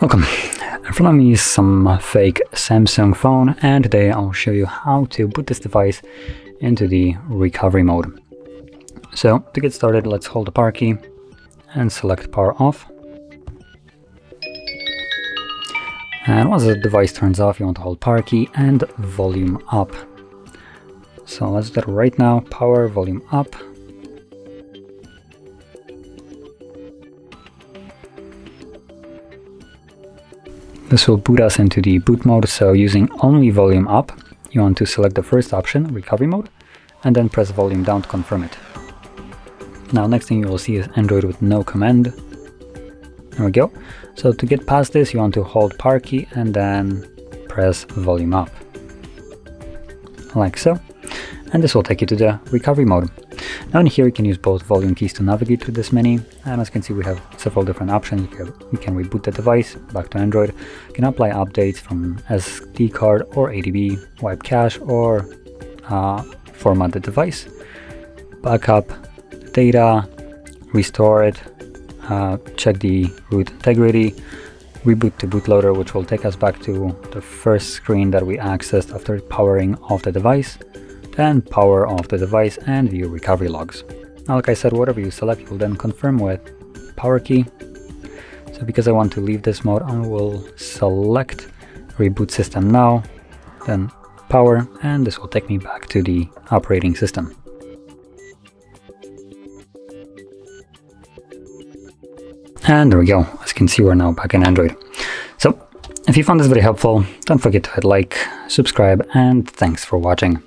Welcome. In front of me is some fake Samsung phone, and today I'll show you how to boot this device into the recovery mode. So to get started, let's hold the power key and select power off. And once the device turns off, you want to hold power key and volume up. So let's do that right now. Power, volume up. This will boot us into the boot mode, so using only volume up, you want to select the first option, recovery mode, and then press volume down to confirm it. Now next thing you will see is Android with no command. There we go. So to get past this, you want to hold power key and then press volume up. Like so. And this will take you to the recovery mode. Now in here you can use both volume keys to navigate through this menu, and as you can see we have several different options. We can reboot the device back to Android, you can apply updates from SD card or ADB, wipe cache, or format the device, backup data, restore it, check the root integrity, reboot to bootloader, which will take us back to the first screen that we accessed after powering off the device, then power off the device and view recovery logs. Now, like I said, whatever you select, you'll then confirm with power key. So because I want to leave this mode, I will select reboot system now, then power, and this will take me back to the operating system. And there we go. As you can see, we're now back in Android. So if you found this video helpful, don't forget to hit like, subscribe, and thanks for watching.